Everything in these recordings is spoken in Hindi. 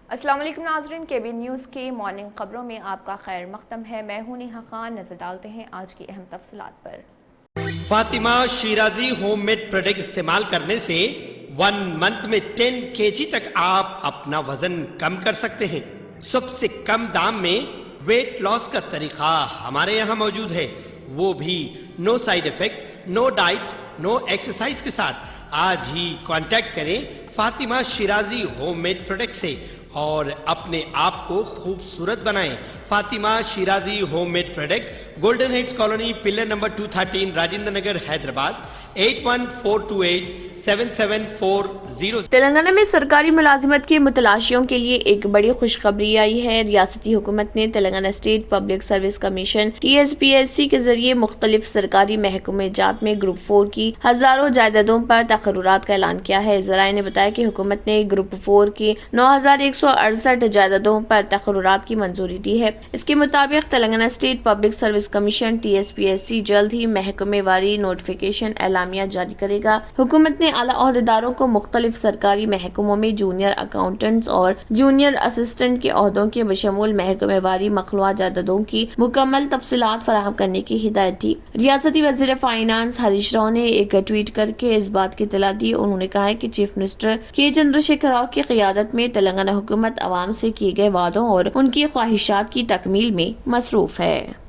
अस्सलाम वालेकुम नाज़रीन, केबी न्यूज़ की मॉर्निंग खबरों में आपका खैर मक़दम है। मैं हूं नेहा खान। नजर डालते हैं आज की अहम तफसीलात पर। फातिमा शिराजी होममेड प्रोडक्ट इस्तेमाल करने से 1 मंथ में 10 kg तक आप अपना वजन कम कर सकते हैं। सबसे कम दाम में वेट लॉस का तरीका हमारे यहाँ मौजूद है, वो भी no side effect, no diet, no exercise के साथ। आज ही कांटेक्ट करें फातिमा शिराजी होममेड प्रोडक्ट से और अपने आप को खूबसूरत बनाएं। Fatima Shirazi homemade product, golden heads colony, pillar number 213, Rajendra Nagar, Hyderabad 8142877440। Telangana में सरकारी मुलाजिमत के मुतलाशियों के लिए एक बड़ी खुशखबरी आई है। रियासती हुकूमत ने Telangana state public service commission TSPSC के जरिए मुख्तलिफ सरकारी महकमे जात में ग्रुप 4 की हजारों जायदादों पर तकर्रुरात का ऐलान किया है। जराये ने बताया कि हुकूमत ने ग्रुप 4 की 9168 जायदादों पर तकर्रुरात की मंजूरी दी है। इसके मुताबिक Telangana state public service commission TSPSC जल्द ही महकमे वारी नोटिफिकेशन एलामिया जारी करेगा। हुकूमत ने आला ओहदेदारों को मुख्तलिफ सरकारी महकमों में जूनियर अकाउंटेंट्स और जूनियर असिस्टेंट के ओहदों के बशमूल महकमे वारी मखलूआ जायदादों की मुकम्मल तफसीलात फराहम करने की हिदायत दी। रियासती वज़ीर फाइनेंस हरीश राव ने एक ट्वीट करके इस बात की इत्तला दी। उन्होंने कहा है कि चीफ मिनिस्टर के चंद्रशेखर राव की क़ियादत में तेलंगाना हुकूमत अवाम से किए गए वादों और उनकी ख्वाहिशात की तकमील में मसरूफ है।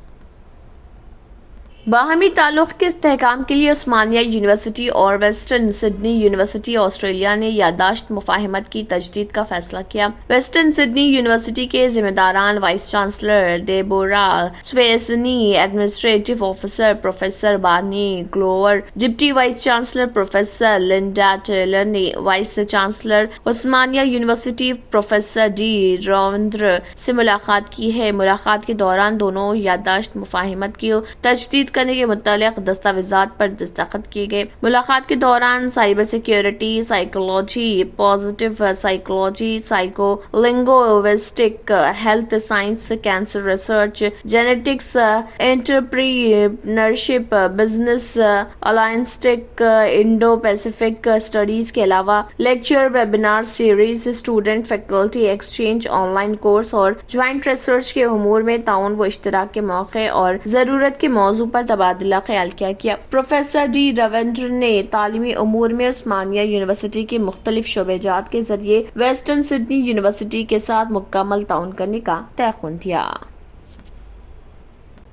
बाहमी ताल्लुक़ के इस्तेहकाम के लिए उस्मानिया यूनिवर्सिटी और वेस्टर्न सिडनी यूनिवर्सिटी ऑस्ट्रेलिया ने यादाश्त मुफाहमत की तजदीद का फैसला किया। वेस्टर्न सिडनी यूनिवर्सिटी के जिम्मेदारान vice chancellor Deborah Sweeney, administrative officer professor Barney Glover, deputy vice chancellor professor Linda Taylor ने vice chancellor Osmania university professor D Ravindra से मुलाकात की है। मुलाकात के दौरान दोनों यादाश्त मुफाहमत की तजदीद करने के मुतालिक दस्तावेजात पर दस्तखत किए गए। मुलाकात के दौरान cyber security, psychology, positive psychology, psycho linguistic, health science, cancer research, genetics, entrepreneurship, business अलायंस्टिक, इंडो पैसिफिक स्टडीज के अलावा lecture, webinar series, student faculty exchange, online course और ज्वाइंट रिसर्च के उमूर में ताउन व इश्तराक के मौके और जरूरत के मौजू पर तबादला ख्याल किया। प्रोफेसर डी रविंद्र ने तालीमी उमूर में उस्मानिया यूनिवर्सिटी के मुख्तलिफ शोबेजात के जरिए वेस्टर्न सिडनी यूनिवर्सिटी के साथ मुकम्मल ताउन करने का तयख्खुन दिया।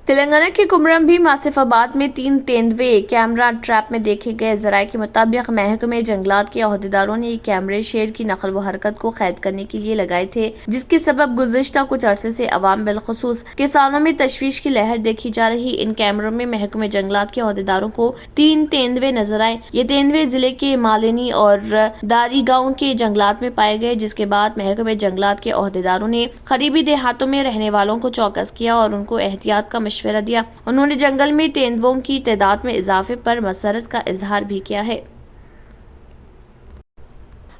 तेलंगाना के कुमरम भी आसिफाबाद में 3 तेंदुए कैमरा ट्रैप में देखे गए। जराये के मुताबिक महकमे जंगलात के अहदेदारों ने ये कैमरे शेर की नकल व हरकत को कैद करने के लिए लगाए थे, जिसके सबब गुज़िश्ता कुछ अरसे से अवाम बिलखुसूस किसानों में तशवीश की लहर देखी जा रही। इन कैमरों में महकमे जंगलात के अहदेदारों को 3 तेंदुए नजर आए। ये तेंदुए जिले के मालिनी और दारी गाँव के जंगलात में पाए गए, जिसके बाद महकमे जंगलात के अहदेदारों ने करीबी देहातों में रहने वालों को चौकस किया और उनको एहतियात का मशवरा दिया। उन्होंने जंगल में तेंदुओं की तादाद में इजाफे पर मसरत का इजहार भी किया है।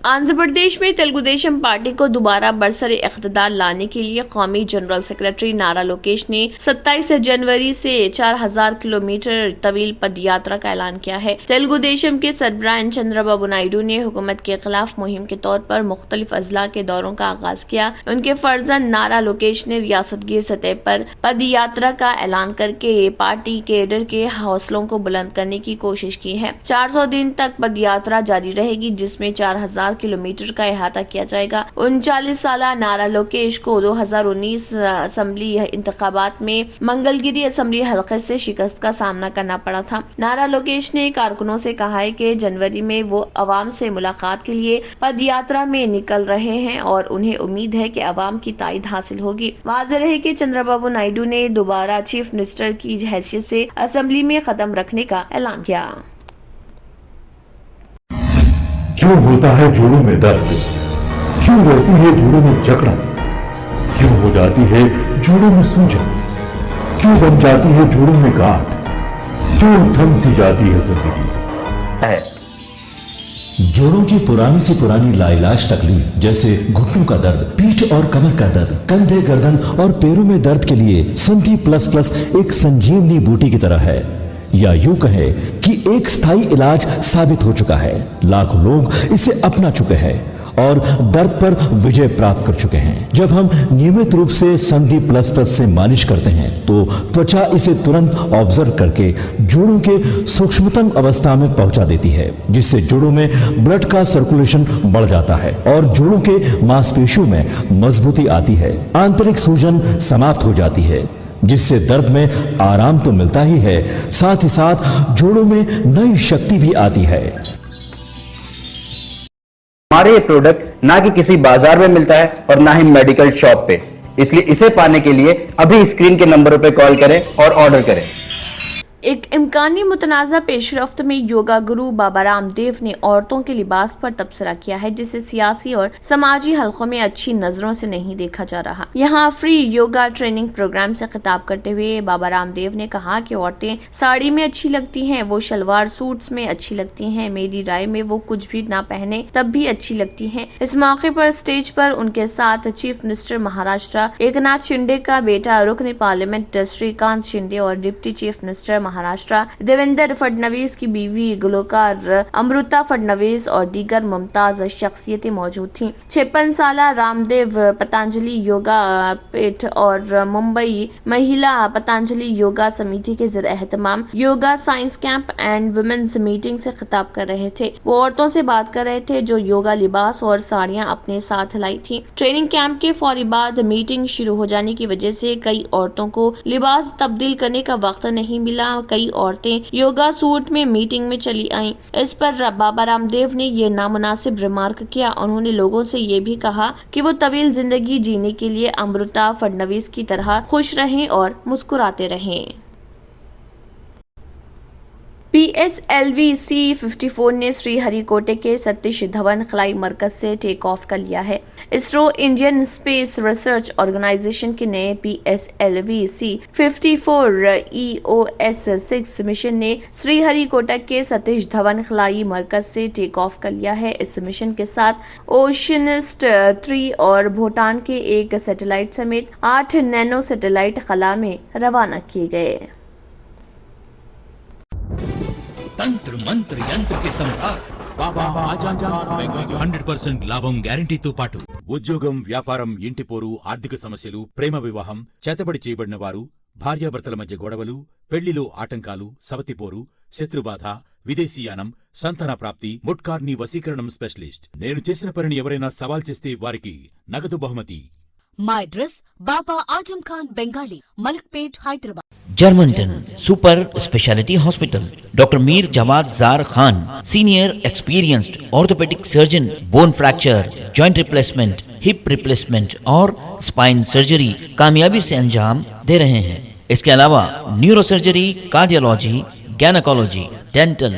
आंध्र प्रदेश में तेलुगु देशम पार्टी को दोबारा बरसरे इख्तिदार लाने के लिए कौमी जनरल सेक्रेटरी नारा लोकेश ने 27 जनवरी से 4000 किलोमीटर तवील पदयात्रा का ऐलान किया है। तेलुगु देशम के सरबराह चंद्रबाबू नायडू ने हुकूमत के खिलाफ मुहिम के तौर पर मुख्तलिफ अजला के दौरों का आगाज किया। उनके फर्जंद नारा लोकेश ने रियासतगीर सतह पर पदयात्रा का ऐलान करके पार्टी केडर के हौसलों को बुलंद करने की कोशिश की है। 400 दिन तक पदयात्रा जारी रहेगी, जिसमें 4000 किलोमीटर का अहाता किया जाएगा। 39 साला नारा लोकेश को 2019 असेंबली इंतखाबात में मंगलगिरी असेंबली हलके से शिकस्त का सामना करना पड़ा था। नारा लोकेश ने कारकुनों से कहा है कि जनवरी में वो अवाम से मुलाकात के लिए पदयात्रा में निकल रहे हैं और उन्हें उम्मीद है कि अवाम की ताईद हासिल होगी। वाज़ेह है कि चंद्रबाबू नायडू ने दोबारा चीफ मिनिस्टर की हैसियत से असेंबली में कदम रखने का ऐलान किया। क्यों होता है जोड़ों में दर्द, क्यों रहती है जोड़ों में जकड़न, क्यों हो जाती है जोड़ों में सूजन, क्यों बन जाती है जोड़ों में गांठ, क्यों थम सी जाती है जिंदगी। जोड़ों की पुरानी से पुरानी लाइलाज तकलीफ जैसे घुटनों का दर्द, पीठ और कमर का दर्द, कंधे, गर्दन और पैरों में दर्द के लिए संधि प्लस प्लस एक संजीवनी बूटी की तरह है, या यूं कहें कि एक स्थायी इलाज साबित हो चुका है। लाखों लोग इसे अपना चुके हैं और दर्द पर विजय प्राप्त कर चुके हैं। जब हम नियमित रूप से संधि प्लस प्लस से मालिश करते हैं तो त्वचा इसे तुरंत ऑब्जर्व करके जोड़ों के सूक्ष्मतम अवस्था में पहुंचा देती है, जिससे जोड़ों में ब्लड का सर्कुलेशन बढ़ जाता है और जोड़ों के मांसपेशियों में मजबूती आती है। आंतरिक सूजन समाप्त हो जाती है, जिससे दर्द में आराम तो मिलता ही है, साथ ही साथ जोड़ों में नई शक्ति भी आती है। हमारे ये प्रोडक्ट ना कि किसी बाजार में मिलता है और ना ही मेडिकल शॉप पे, इसलिए इसे पाने के लिए अभी स्क्रीन के नंबरों पे कॉल करें और ऑर्डर करें। एक इम्कानी मुतनाज़ा पेशरफ्त में योगा गुरु बाबा रामदेव ने औरतों के लिबास पर तबसरा किया है, जिसे सियासी और समाजी हलकों में अच्छी नजरों से नहीं देखा जा रहा। यहाँ फ्री योगा ट्रेनिंग प्रोग्राम से खिताब करते हुए बाबा रामदेव ने कहा कि औरतें साड़ी में अच्छी लगती हैं, वो शलवार सूट्स में अच्छी लगती हैं, मेरी राय में वो कुछ भी ना पहने तब भी अच्छी लगती हैं। इस मौके पर स्टेज पर उनके साथ चीफ मिनिस्टर महाराष्ट्र एकनाथ शिंदे का बेटा रुकन पार्लियामेंट श्रीकांत शिंदे और deputy chief minister Maharashtra Devendra Fadnavis की बीवी गुलकार अमृता फडणवीस और दीगर मुमताज शख्सियतें मौजूद थीं। 56 साल रामदेव पतंजलि योगा पीठ और मुंबई महिला पतंजलि योगा समिति के ज़रिए एहतमाम yoga science camp and women's meeting से खिताब कर रहे थे। वो औरतों से बात कर रहे थे जो योगा लिबास और साड़ियां अपने साथ लाई थी। ट्रेनिंग कैंप के फौरी बाद मीटिंग शुरू हो जाने की वजह से कई औरतों को लिबास तब्दील करने का वक्त नहीं मिला। कई औरतें योगा सूट में मीटिंग में चली आईं। इस पर बाबा रामदेव ने ये नामुनासिब रिमार्क किया। उन्होंने लोगों से ये भी कहा कि वो तवील जिंदगी जीने के लिए अमृता फडणवीस की तरह खुश रहें और मुस्कुराते रहें। PSLV C-54 ने श्रीहरिकोटे के सतीश धवन खलाई मरकज से टेक ऑफ कर लिया है। ISRO Indian space research organisation के नए PSLV C-54 EOS-6 मिशन ने श्रीहरिकोटा के सतीश धवन खलाई मरकज से टेक ऑफ कर लिया है। इस मिशन के साथ ओशनिस्ट 3 और भूटान के एक सैटेलाइट समेत 8 नैनो सैटेलाइट खला में रवाना किए गए। తంత్ర మంత్ర యంత్రకి సంహార్ బాబా ఆజాన్ 100% లాభం గ్యారంటీతో పాటు ఉద్యోగం, వ్యాపారం, ఇంటి పోరు, ఆర్థిక సమస్యలు, ప్రేమ వివాహం, చేతబడి చేయబడిన వారు, భార్యాభర్తల మధ్య గొడవలు, పెళ్లిలో ఆటంకాలు, సవతిపోరు, శత్రుబాధ, విదేశీయానం, సంతాన ప్రాప్తి, ముట్కార్ని వశీకరణం స్పెషలిస్ట్. నేను చేసిన పనిని ఎవరైనా సవాల్ చేస్తే వారికి నగదు బహుమతి. My address Baba Ajam Khan Bengali, Malikpet, Hyderabad. Germanton super speciality hospital, doctor Mir Jawad Zar Khan, senior experienced orthopaedic surgeon, bone fracture, joint replacement, hip replacement और स्पाइन सर्जरी कामयाबी से अंजाम दे रहे हैं। इसके अलावा neuro surgery, cardiology, gynaecology, dental,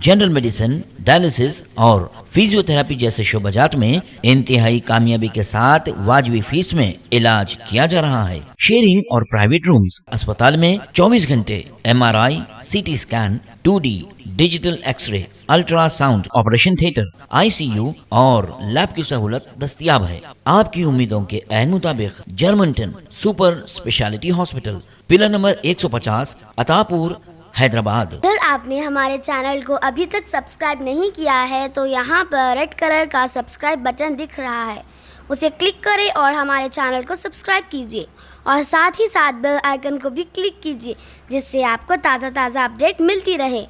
general medicine, dialysis और फिजियोथेरेपी जैसे शोबाजात में इंतहाई कामयाबी के साथ वाजबी फीस में इलाज किया जा रहा है। शेयरिंग और प्राइवेट रूम्स, अस्पताल में 24 घंटे MRI, CT scan, 2D digital x ray, ultrasound, operation theatre, ICU और लैब की सहूलत दस्तयाब है। आपकी उम्मीदों के ऐन मुताबिक Germanton super speciality hospital, pillar number 150, Attapur, Hyderabad. अगर आपने हमारे चैनल को अभी तक सब्सक्राइब नहीं किया है तो यहाँ पर रेड कलर का सब्सक्राइब बटन दिख रहा है, उसे क्लिक करें और हमारे चैनल को सब्सक्राइब कीजिए और साथ ही साथ बेल आइकन को भी क्लिक कीजिए, जिससे आपको ताज़ा अपडेट मिलती रहे।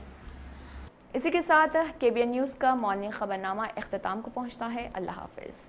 इसी के साथ KBN न्यूज़ का मॉर्निंग खबरनामा इख्तिताम को पहुँचता है। अल्लाह हाफिज़।